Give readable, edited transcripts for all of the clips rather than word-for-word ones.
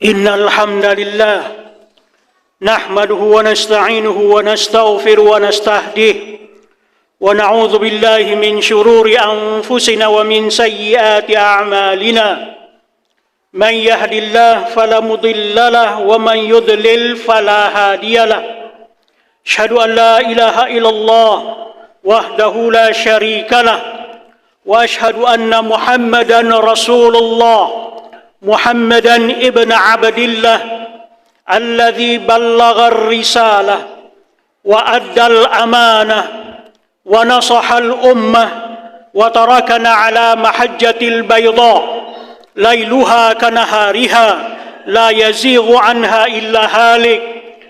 إن الحمد لله نحمده ونستعينه ونستغفره ونستهديه ونعوذ بالله من شرور أنفسنا ومن سيئات أعمالنا من يهد الله فلا مضل له ومن يضلل فلا هادي له أشهد أن لا إله إلا الله وحده لا شريك له وأشهد أن محمدا رسول الله محمدا ابن عبد الله الذي بلغ الرسالة وأدى الأمانة ونصح الأمة وتركنا على محجة البيضاء ليلها كنهارها لا يزيغ عنها إلا هالك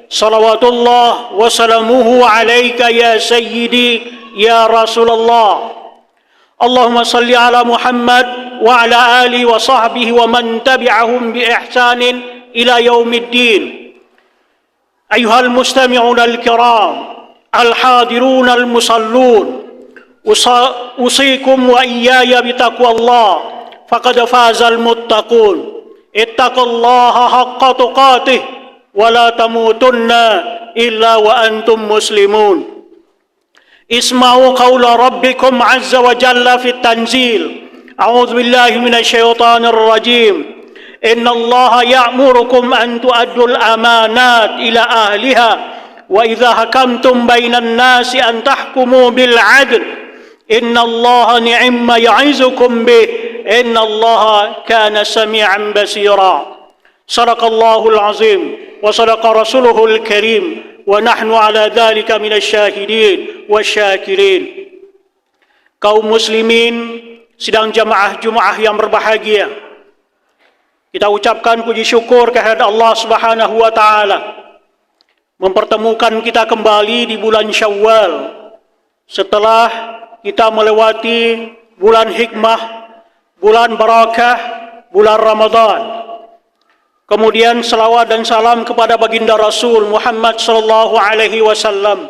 صلوات الله وسلامه عليك يا سيدي يا رسول الله اللهم صل على محمد وعلى آله وصحبه ومن تبعهم بإحسان إلى يوم الدين أيها المستمعون الكرام الحاضرون المصلون أوصيكم وإياي بتقوى الله فقد فاز المتقون اتقوا الله حق تقاته ولا تموتن إلا وأنتم مسلمون اسمعوا قول ربكم عز وجل في التنزيل أعوذ بالله من الشيطان الرجيم إن الله يأمركم أن تؤدوا الأمانات إلى أهلها وإذا حكمتم بين الناس أن تحكموا بالعدل إن الله نعم ما يعظكم به إن الله كان سميعا بصيرا صدق الله العظيم وصدق رسوله الكريم ونحن على ذلك من الشاهدين والسyakirin. Kaum muslimin sidang jamaah Jumaah yang berbahagia, kita ucapkan puji syukur kehadirat Allah Subhanahu wa taala mempertemukan kita kembali di bulan Syawal setelah kita melewati bulan hikmah, bulan barakah, bulan Ramadan. Kemudian salawat dan salam kepada baginda Rasul Muhammad sallallahu alaihi wasallam,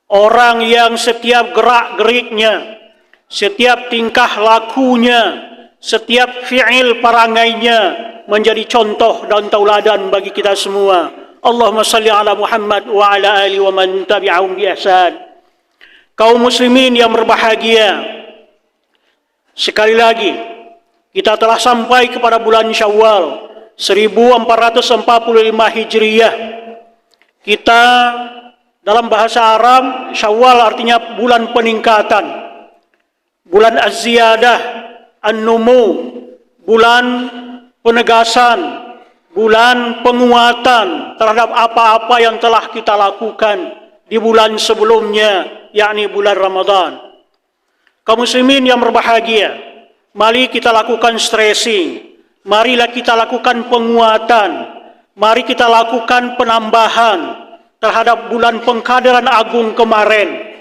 orang yang setiap gerak-geriknya, setiap tingkah lakunya, setiap fi'il perangainya menjadi contoh dan tauladan bagi kita semua. Allahumma salli ala Muhammad wa ala ali wa man tabi'ahum bi ihsan. Kaum muslimin yang berbahagia, sekali lagi kita telah sampai kepada bulan Syawal 1445 Hijriyah. Kita dalam bahasa Arab, Syawal artinya bulan peningkatan, bulan az-ziyadah, an-numu, bulan penegasan, bulan penguatan terhadap apa-apa yang telah kita lakukan di bulan sebelumnya, yakni bulan Ramadan. Kaum muslimin yang berbahagia, mari kita lakukan stressing, marilah kita lakukan penguatan, mari kita lakukan penambahan terhadap bulan pengkaderan agung kemarin.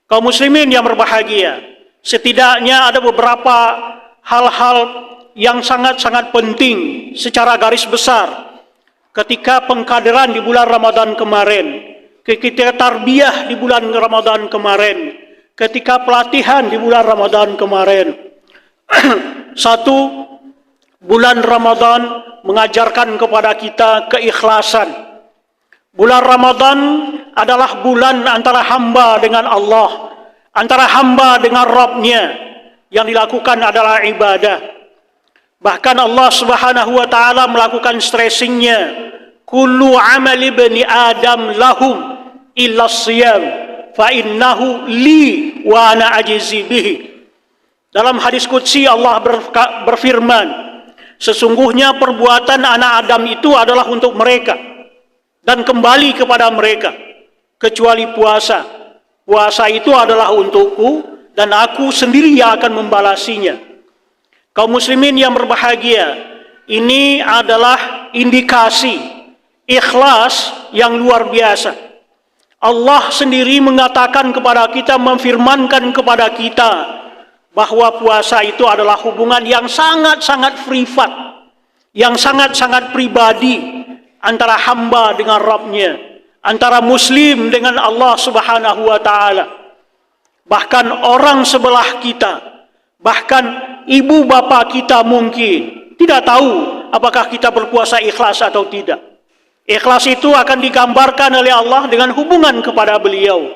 Kaum muslimin yang berbahagia, setidaknya ada beberapa hal-hal yang sangat-sangat penting secara garis besar ketika pengkaderan di bulan Ramadan kemarin, ketika tarbiyah di bulan Ramadan kemarin, ketika pelatihan di bulan Ramadan kemarin. Satu, bulan Ramadan mengajarkan kepada kita keikhlasan. Bulan Ramadan adalah bulan antara hamba dengan Allah, antara hamba dengan Rabb-Nya. Yang dilakukan adalah ibadah. Bahkan Allah Subhanahu wa taala melakukan stressingnya, kullu amali bani adam lahum illa siyam fa innahu li wa ana ajizi bihi. Dalam hadis qudsi Allah berfirman, sesungguhnya perbuatan anak Adam itu adalah untuk mereka dan kembali kepada mereka, kecuali puasa. Puasa itu adalah untukku dan aku sendiri yang akan membalasinya. Kaum muslimin yang berbahagia, ini adalah indikasi ikhlas yang luar biasa. Allah sendiri mengatakan kepada kita, memfirmankan kepada kita bahwa puasa itu adalah hubungan yang sangat-sangat privat, yang sangat-sangat pribadi antara hamba dengan Rabb-Nya, antara muslim dengan Allah Subhanahu wa taala. Bahkan orang sebelah kita, bahkan ibu bapa kita mungkin tidak tahu apakah kita berpuasa ikhlas atau tidak. Ikhlas itu akan digambarkan oleh Allah dengan hubungan kepada beliau,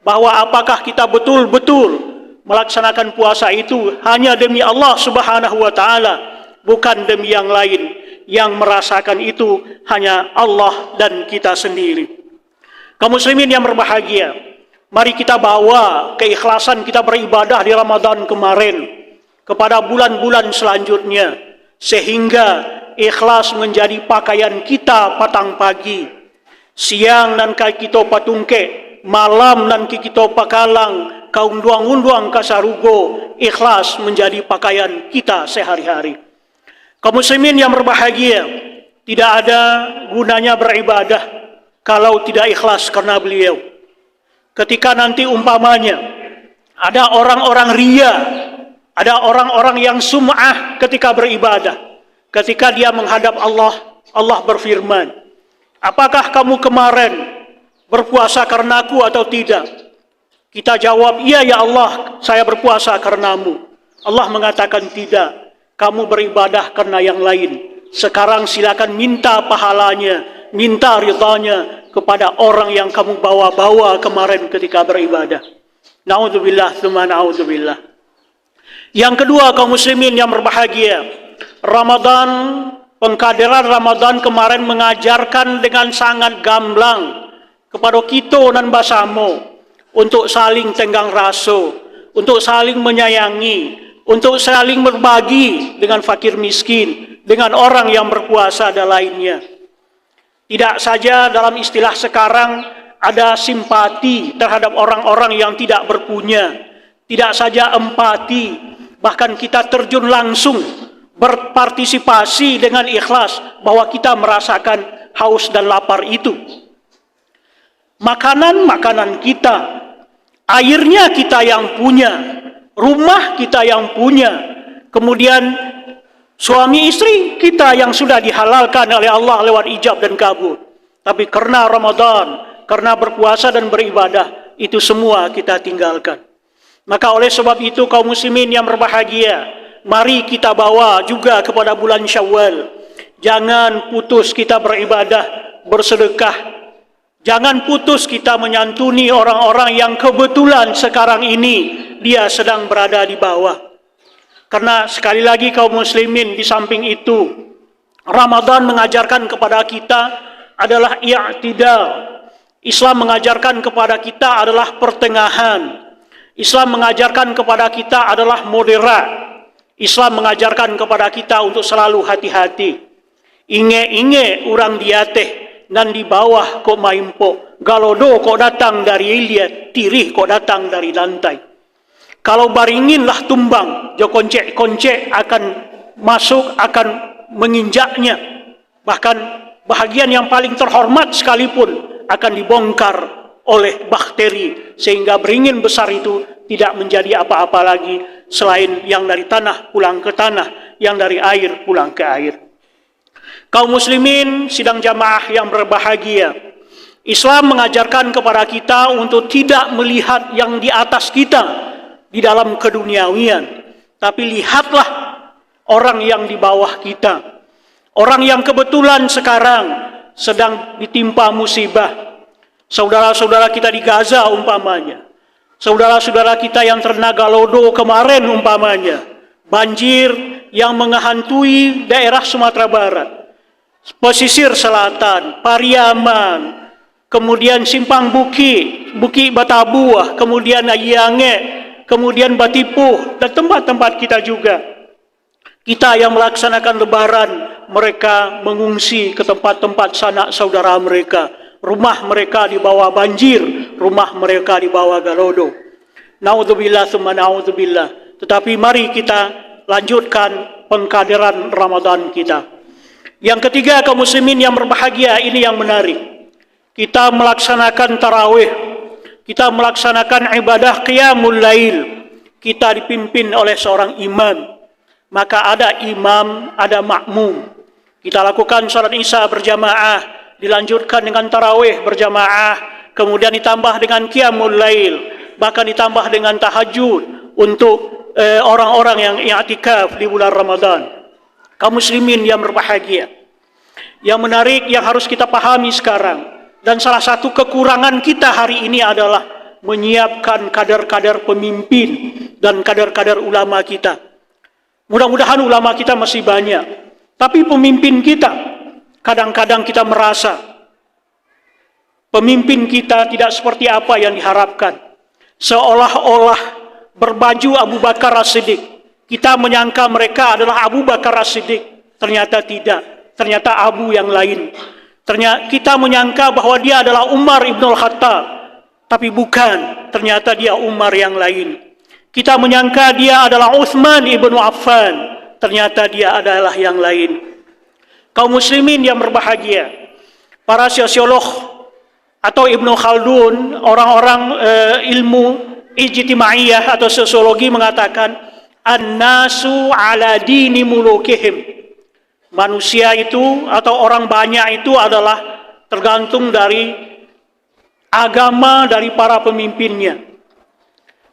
bahwa apakah kita betul-betul melaksanakan puasa itu hanya demi Allah Subhanahu wa taala, bukan demi yang lain. Yang merasakan itu hanya Allah dan kita sendiri. Kaum muslimin yang berbahagia, mari kita bawa keikhlasan kita beribadah di Ramadan kemarin kepada bulan-bulan selanjutnya, sehingga ikhlas menjadi pakaian kita patang pagi, siang nan kita patungke, malam nan kita pakalang, kaum duang-unduang kasarugo, ikhlas menjadi pakaian kita sehari-hari. Kaum muslimin yang berbahagia, tidak ada gunanya beribadah kalau tidak ikhlas karena beliau. Ketika nanti umpamanya ada orang-orang ria, ada orang-orang yang sum'ah ketika beribadah, ketika dia menghadap Allah, Allah berfirman, apakah kamu kemarin berpuasa karenaku atau tidak? Kita jawab, iya ya Allah, saya berpuasa karenamu. Allah mengatakan tidak, kamu beribadah karena yang lain. Sekarang silakan minta pahalanya, minta ridhanya kepada orang yang kamu bawa-bawa kemarin ketika beribadah. Na'udzubillah, tsumma na'udzubillah. Yang kedua, kaum muslimin yang berbahagia, Ramadan, pengkaderan Ramadan kemarin mengajarkan dengan sangat gamblang kepada kita dan basamo untuk saling tenggang raso, untuk saling menyayangi, untuk saling berbagi dengan fakir miskin, dengan orang yang berpuasa dan lainnya. Tidak saja dalam istilah sekarang ada simpati terhadap orang-orang yang tidak berpunya, tidak saja empati, bahkan kita terjun langsung berpartisipasi dengan ikhlas bahwa kita merasakan haus dan lapar itu. Makanan-makanan kita, airnya kita yang punya, rumah kita yang punya, kemudian suami istri kita yang sudah dihalalkan oleh Allah lewat ijab dan kabul. Tapi karena Ramadan, karena berpuasa dan beribadah, itu semua kita tinggalkan. Maka oleh sebab itu kaum muslimin yang berbahagia, mari kita bawa juga kepada bulan Syawal. Jangan putus kita beribadah, bersedekah. Jangan putus kita menyantuni orang-orang yang kebetulan sekarang ini dia sedang berada di bawah. Karena sekali lagi kaum muslimin, di samping itu Ramadan mengajarkan kepada kita adalah i'tidal. Islam mengajarkan kepada kita adalah pertengahan. Islam mengajarkan kepada kita adalah moderat. Islam mengajarkan kepada kita untuk selalu hati-hati. Inge-inge orang diateh dan di bawah kok maimpo, galodo kok datang dari ilia, tirih kok datang dari lantai. Kalau baringinlah tumbang, jo koncek-koncek akan masuk, akan menginjaknya. Bahkan bahagian yang paling terhormat sekalipun akan dibongkar oleh bakteri, sehingga beringin besar itu tidak menjadi apa-apa lagi selain yang dari tanah pulang ke tanah, yang dari air pulang ke air. Kaum muslimin sidang jamaah yang berbahagia, Islam mengajarkan kepada kita untuk tidak melihat yang di atas kita di dalam keduniawian, tapi lihatlah orang yang di bawah kita, orang yang kebetulan sekarang sedang ditimpa musibah. Saudara-saudara kita di Gaza umpamanya, saudara-saudara kita yang terkena galodo kemarin umpamanya, banjir yang menghantui daerah Sumatera Barat, pesisir selatan, Pariaman, kemudian Simpang Buki, Buki Batabuah, kemudian Ayange, kemudian Batipuh, dan tempat-tempat kita juga. Kita yang melaksanakan lebaran, mereka mengungsi ke tempat-tempat sanak saudara mereka. Rumah mereka di bawah banjir, rumah mereka di bawah galodo. Naudzubillah tsumma naudzubillah. Tetapi mari kita lanjutkan pengkaderan Ramadan kita. Yang ketiga, kaum muslimin yang berbahagia, ini yang menarik. Kita melaksanakan tarawih, kita melaksanakan ibadah qiyamul lail. Kita dipimpin oleh seorang imam. Maka ada imam, ada makmum. Kita lakukan salat isya berjamaah, dilanjutkan dengan tarawih berjamaah, kemudian ditambah dengan qiyamul lail, bahkan ditambah dengan tahajud untuk orang-orang yang i'tikaf di bulan Ramadan. Kaum muslimin yang berbahagia, yang menarik yang harus kita pahami sekarang, dan salah satu kekurangan kita hari ini adalah menyiapkan kader-kader pemimpin dan kader-kader ulama kita. Mudah-mudahan ulama kita masih banyak, tapi pemimpin kita, kadang-kadang kita merasa pemimpin kita tidak seperti apa yang diharapkan. Seolah-olah berbaju Abu Bakar As-Siddiq. Kita menyangka mereka adalah Abu Bakar As-Siddiq. Ternyata tidak. Ternyata Abu yang lain. Ternyata kita menyangka bahwa dia adalah Umar ibn al-Khattab. Tapi bukan. Ternyata dia Umar yang lain. Kita menyangka dia adalah Uthman ibn Affan. Ternyata dia adalah yang lain. Kaum muslimin yang berbahagia, para sosiolog atau Ibnu Khaldun, orang-orang ilmu ijtimaiyah atau sosiologi mengatakan an-nasu ala dini mulukihim. Manusia itu atau orang banyak itu adalah tergantung dari agama dari para pemimpinnya.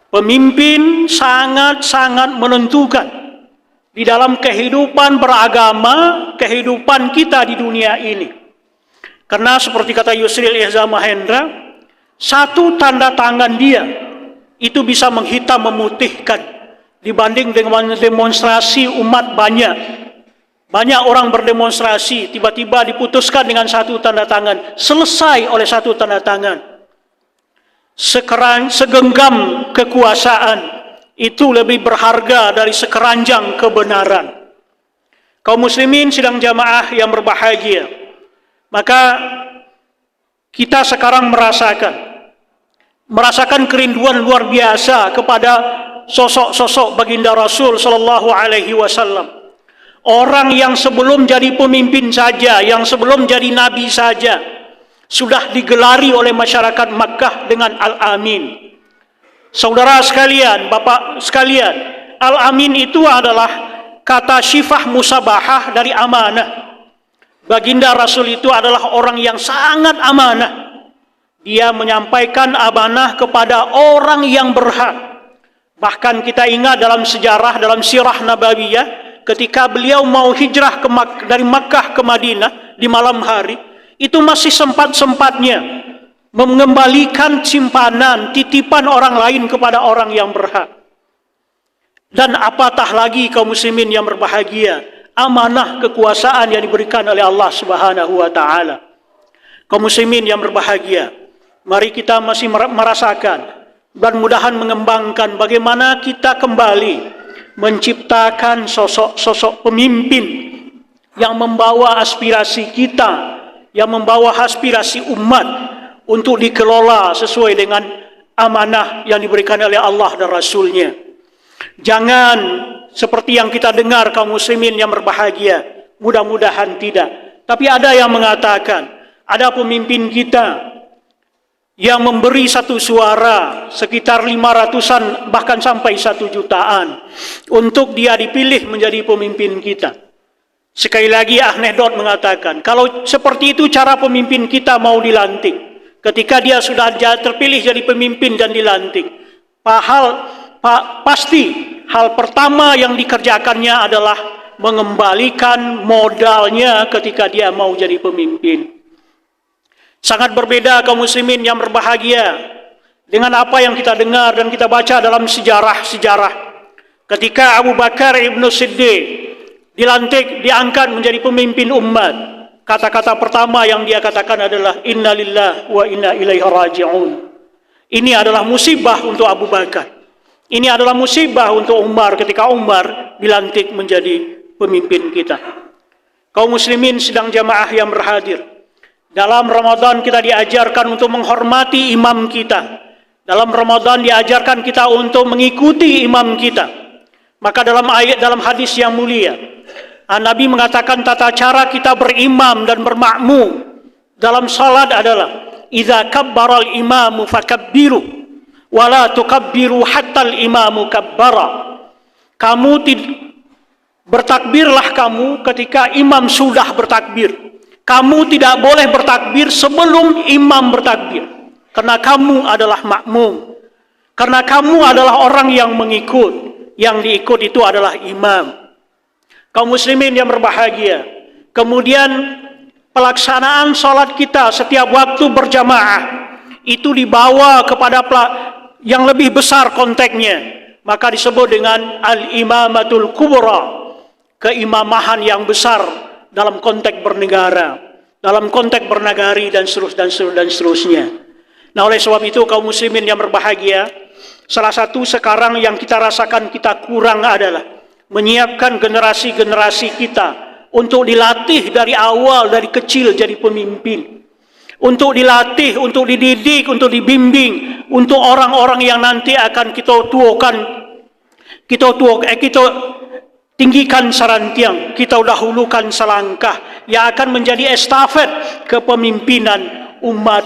Pemimpin sangat-sangat menentukan di dalam kehidupan beragama, kehidupan kita di dunia ini. Karena seperti kata Yusril Ihza Mahendra, satu tanda tangan dia itu bisa menghitam memutihkan dibanding dengan demonstrasi umat banyak. Banyak orang berdemonstrasi, tiba-tiba diputuskan dengan satu tanda tangan, selesai oleh satu tanda tangan. Segenggam kekuasaan itu lebih berharga dari sekeranjang kebenaran. Kaum muslimin sidang jamaah yang berbahagia, maka kita sekarang merasakan kerinduan luar biasa kepada sosok-sosok baginda Rasul sallallahu alaihi wasallam. Orang yang sebelum jadi pemimpin saja, yang sebelum jadi nabi saja sudah digelari oleh masyarakat Makkah dengan Al-Amin. Saudara sekalian, Bapak sekalian, Al-Amin itu adalah kata syifah musabahah dari amanah. Baginda Rasul itu adalah orang yang sangat amanah. Dia menyampaikan amanah kepada orang yang berhak. Bahkan kita ingat dalam sejarah, dalam sirah Nabawiyah, ketika beliau mau hijrah dari Makkah ke Madinah di malam hari, itu masih sempat-sempatnya mengembalikan simpanan, titipan orang lain kepada orang yang berhak. Dan apatah lagi kaum muslimin yang berbahagia, amanah kekuasaan yang diberikan oleh Allah Subhanahu wa taala. Kaum muslimin yang berbahagia, mari kita masih merasakan dan mudahan mengembangkan bagaimana kita kembali menciptakan sosok-sosok pemimpin yang membawa aspirasi kita, yang membawa aspirasi umat untuk dikelola sesuai dengan amanah yang diberikan oleh Allah dan Rasul-Nya. Jangan seperti yang kita dengar kaum muslimin yang berbahagia, mudah-mudahan tidak. Tapi ada yang mengatakan, ada pemimpin kita yang memberi satu suara sekitar 500-an bahkan sampai 1 jutaan untuk dia dipilih menjadi pemimpin kita. Sekali lagi Ahnedot mengatakan, kalau seperti itu cara pemimpin kita mau dilantik, ketika dia sudah terpilih jadi pemimpin dan dilantik, pasti hal pertama yang dikerjakannya adalah mengembalikan modalnya ketika dia mau jadi pemimpin. Sangat berbeda kaum muslimin yang berbahagia dengan apa yang kita dengar dan kita baca dalam sejarah-sejarah. Ketika Abu Bakar ibn Siddiq diangkat menjadi pemimpin umat, kata-kata pertama yang dia katakan adalah Inna lillahi wa inna ilaihi raji'un. Ini adalah musibah untuk Abu Bakar. Ini adalah musibah untuk Umar ketika Umar dilantik menjadi pemimpin kita. Kaum muslimin sidang jamaah yang berhadir, dalam Ramadan kita diajarkan untuk menghormati imam kita. Dalam Ramadan diajarkan kita untuk mengikuti imam kita. Maka dalam hadis yang mulia, Nabi mengatakan tata cara kita berimam dan bermakmum dalam salat adalah idza kabbara al-imamu fakabbiru wa la tukabbiru hatta al-imamu kabbara. Bertakbirlah kamu ketika imam sudah bertakbir. Kamu tidak boleh bertakbir sebelum imam bertakbir, karena kamu adalah makmum, karena kamu adalah orang yang mengikut, yang diikut itu adalah imam. Kaum muslimin yang berbahagia. Kemudian pelaksanaan sholat kita setiap waktu berjamaah itu dibawa kepada yang lebih besar konteksnya, maka disebut dengan al-imamatul kubra, keimamahan yang besar dalam konteks bernegara, dalam konteks bernagari dan seterusnya. Nah, oleh sebab itu kaum muslimin yang berbahagia, salah satu sekarang yang kita rasakan kita kurang adalah menyiapkan generasi-generasi kita untuk dilatih dari awal, dari kecil jadi pemimpin. Untuk dilatih, untuk dididik, untuk dibimbing, untuk orang-orang yang nanti akan kita tinggikan sarantiang, kita dahulukan selangkah yang akan menjadi estafet kepemimpinan umat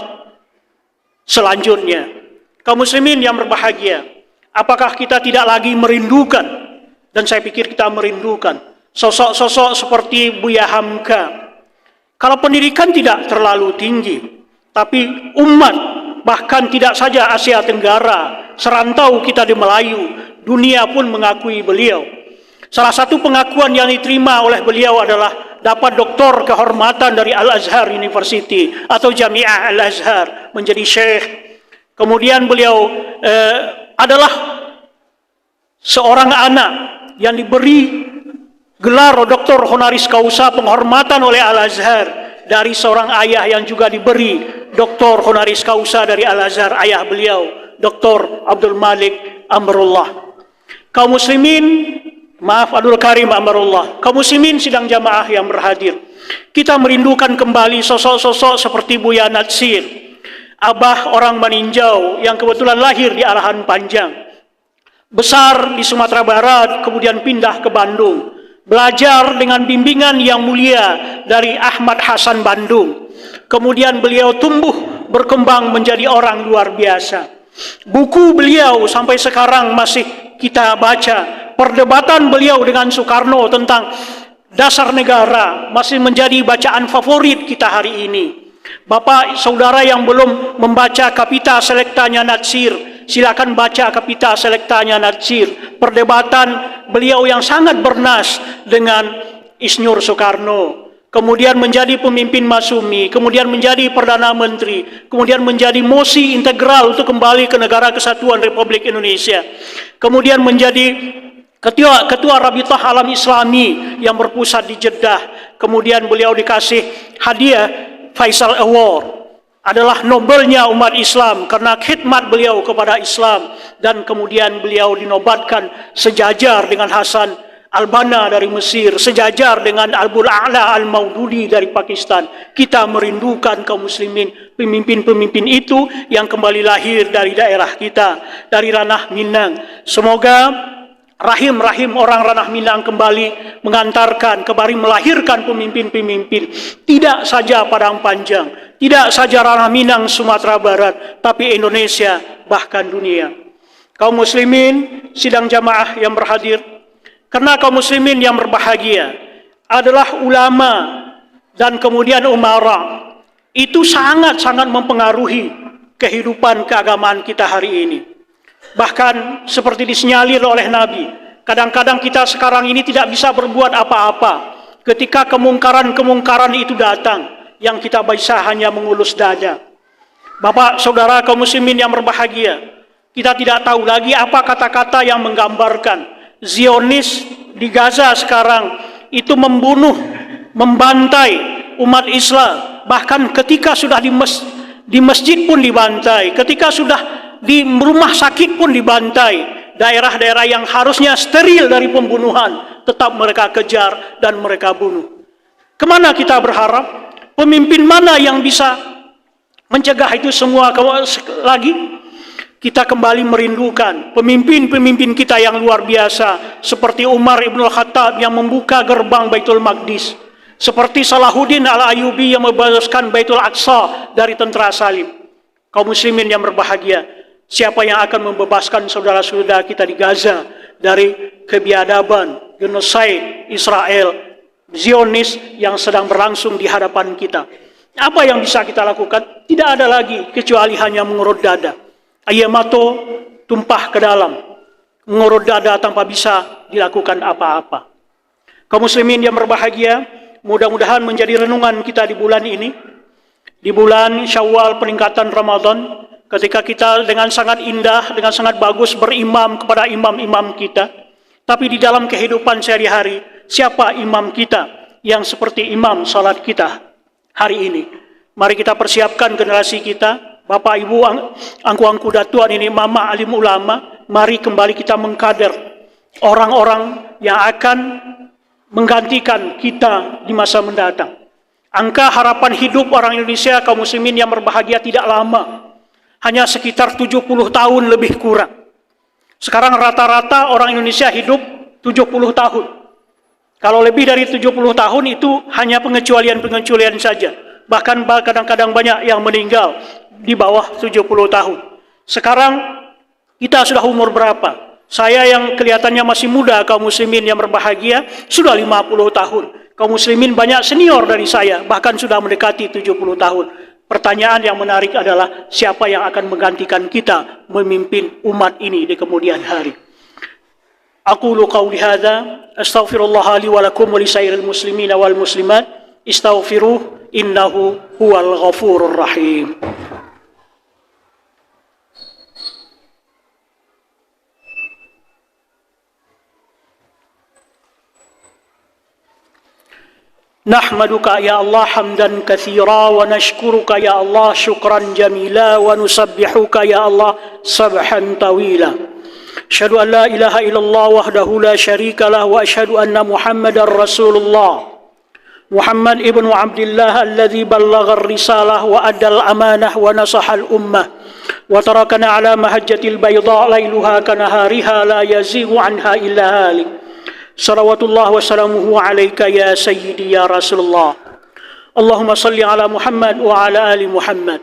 selanjutnya. Kaum muslimin yang berbahagia, apakah kita tidak lagi merindukan, dan saya pikir kita merindukan sosok-sosok seperti Buya Hamka. Kalau pendidikan tidak terlalu tinggi, tapi umat, bahkan tidak saja Asia Tenggara, serantau kita di Melayu, dunia pun mengakui beliau. Salah satu pengakuan yang diterima oleh beliau adalah dapat doktor kehormatan dari Al-Azhar University atau Jami'ah Al-Azhar, menjadi syekh. Kemudian beliau adalah seorang anak yang diberi gelar doktor honoris causa penghormatan oleh Al-Azhar dari seorang ayah yang juga diberi doktor honoris causa dari Al-Azhar, ayah beliau, Dr. Abdul Malik Amrullah. Kaum muslimin, Abdul Karim Amrullah, kaum muslimin sidang jamaah yang berhadir, kita merindukan kembali sosok-sosok seperti Buya Natsir, abah orang Maninjau yang kebetulan lahir di Arahan Panjang, besar di Sumatera Barat, kemudian pindah ke Bandung, belajar dengan bimbingan yang mulia dari Ahmad Hasan Bandung. Kemudian beliau tumbuh berkembang menjadi orang luar biasa. Buku beliau sampai sekarang masih kita baca. Perdebatan beliau dengan Soekarno tentang dasar negara masih menjadi bacaan favorit kita hari ini. Bapak saudara yang belum membaca Kapita Selektanya Natsir, silakan baca Kapita Selektanya Natsir. Perdebatan beliau yang sangat bernas dengan Isnyur Soekarno. Kemudian menjadi pemimpin Masumi, kemudian menjadi Perdana Menteri, kemudian menjadi mosi integral untuk kembali ke Negara Kesatuan Republik Indonesia. Kemudian menjadi Ketua Rabitah Alam Islami yang berpusat di Jeddah. Kemudian beliau dikasih hadiah Faisal Award, adalah Nobelnya umat Islam karena khidmat beliau kepada Islam. Dan kemudian beliau dinobatkan sejajar dengan Hasan Al-Banna dari Mesir, sejajar dengan Abul A'la Al-Maududi dari Pakistan. Kita merindukan kaum muslimin, pemimpin-pemimpin itu yang kembali lahir dari daerah kita, dari ranah Minang. Semoga rahim-rahim orang ranah Minang kembali mengantarkan, kembali melahirkan pemimpin-pemimpin. Tidak saja Padang Panjang, tidak saja ranah Minang Sumatera Barat, tapi Indonesia, bahkan dunia. Kaum muslimin, sidang jamaah yang berhadir, karena kaum muslimin yang berbahagia adalah ulama dan kemudian umara, itu sangat-sangat mempengaruhi kehidupan keagamaan kita hari ini. Bahkan seperti disinyalir oleh Nabi, kadang-kadang kita sekarang ini tidak bisa berbuat apa-apa. Ketika kemungkaran-kemungkaran itu datang, yang kita bisa hanya mengulus dada. Bapak, saudara kaum muslimin yang berbahagia, kita tidak tahu lagi apa kata-kata yang menggambarkan Zionis di Gaza sekarang itu membunuh, membantai umat Islam. Bahkan ketika sudah di masjid pun dibantai, ketika sudah di rumah sakit pun dibantai. Daerah-daerah yang harusnya steril dari pembunuhan tetap mereka kejar dan mereka bunuh. Kemana kita berharap? Pemimpin mana yang bisa mencegah itu semua lagi? Kita kembali merindukan pemimpin-pemimpin kita yang luar biasa, seperti Umar Ibn Khattab yang membuka gerbang Baitul Maqdis, seperti Salahuddin Al-Ayyubi yang membebaskan Baitul Aqsa dari tentara salib. Kaum muslimin yang berbahagia, siapa yang akan membebaskan saudara-saudara kita di Gaza dari kebiadaban, genosid Israel, Zionis yang sedang berlangsung di hadapan kita? Apa yang bisa kita lakukan? Tidak ada lagi kecuali hanya mengurut dada. Air mata tumpah ke dalam, mengurut dada tanpa bisa dilakukan apa-apa. Kaum muslimin yang berbahagia, mudah-mudahan menjadi renungan kita di bulan ini, di bulan Syawal peningkatan Ramadan, ketika kita dengan sangat indah, dengan sangat bagus berimam kepada imam-imam kita. Tapi di dalam kehidupan sehari-hari, siapa imam kita yang seperti imam salat kita hari ini? Mari kita persiapkan generasi kita, Bapak Ibu, angku-angku datuan ini, mama alim ulama, mari kembali kita mengkader orang-orang yang akan menggantikan kita di masa mendatang. Angka harapan hidup orang Indonesia kaum muslimin yang berbahagia tidak lama, hanya sekitar 70 tahun lebih kurang. Sekarang rata-rata orang Indonesia hidup 70 tahun. Kalau lebih dari 70 tahun itu hanya pengecualian-pengecualian saja. Bahkan kadang-kadang banyak yang meninggal di bawah 70 tahun. Sekarang kita sudah umur berapa? Saya yang kelihatannya masih muda, kaum muslimin yang berbahagia, sudah 50 tahun. Kaum muslimin banyak senior dari saya, bahkan sudah mendekati 70 tahun. Pertanyaan yang menarik adalah, siapa yang akan menggantikan kita memimpin umat ini di kemudian hari? Aqulu qawli hadza, astaghfirullah li wa lakum wa lisairil muslimina wal muslimat, istaghfiruh innahu huwal ghafurur rahim. Nahmaduka ya Allah hamdan katsira wa nashkuruka ya Allah syukran jamila wa nusabbihuka ya Allah sabhan tawila. Asyhadu an la ilaha illallah wahdahu la syarika lah wa asyhadu anna Muhammadar Rasulullah. Muhammad ibnu Abdullah alladzi ballagha ar-risalah wa addal amanah wa nasaha al-ummah wa tarakana ala mahajjatil bayda lailuha kanahariha la yazighu anha illa halik. Salawatullah wa salamuhu alaika ya sayyidi ya Rasulullah. Allahumma salli ala Muhammad wa ala ali Muhammad.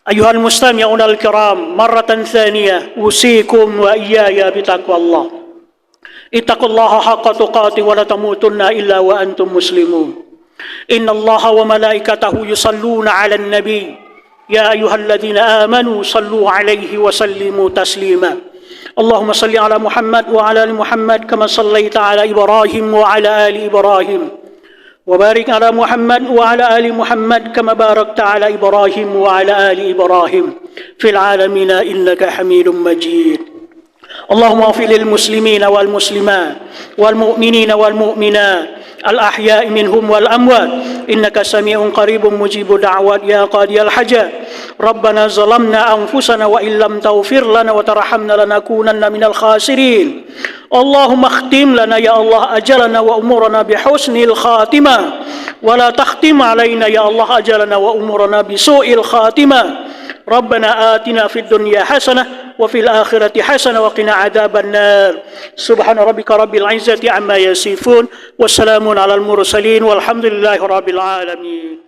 Ayuhal mustami'un al-kiram, marratan thaniyah usikum wa iyaya bitaqwallah. Ittaqullaha haqqa tuqatih wa la tamutunna illa wa antum muslimun. Inna Allaha wa malaikatahu yusalluna 'alan nabi. Ya ayyuhalladzina amanu sallu 'alaihi wa sallimu taslima. اللهم صل على محمد وعلى ال محمد كما صليت على ابراهيم وعلى ال ابراهيم وبارك على محمد وعلى ال محمد كما باركت على ابراهيم وعلى ال ابراهيم في العالمين انك حميد مجيد. اللهم اغفر للمسلمين والمسلمات والمؤمنين والمؤمنات الأحياء منهم والأموات إنك سميع قريب مجيب دعوات يا قاضي الحاجات. ربنا ظلمنا أنفسنا وإن لم تغفر لنا وترحمنا لنكونن من الخاسرين. اللهم اختم لنا يا الله أجلنا وأمورنا بحسن الخاتمة ولا تختم علينا يا الله أجلنا وأمورنا بسوء الخاتمة. ربنا آتنا في الدنيا حسنة وفي الآخرة حسنة وقنا عذاب النار. سبحان ربك رب العزة عما يصفون والسلام على المرسلين والحمد لله رب العالمين.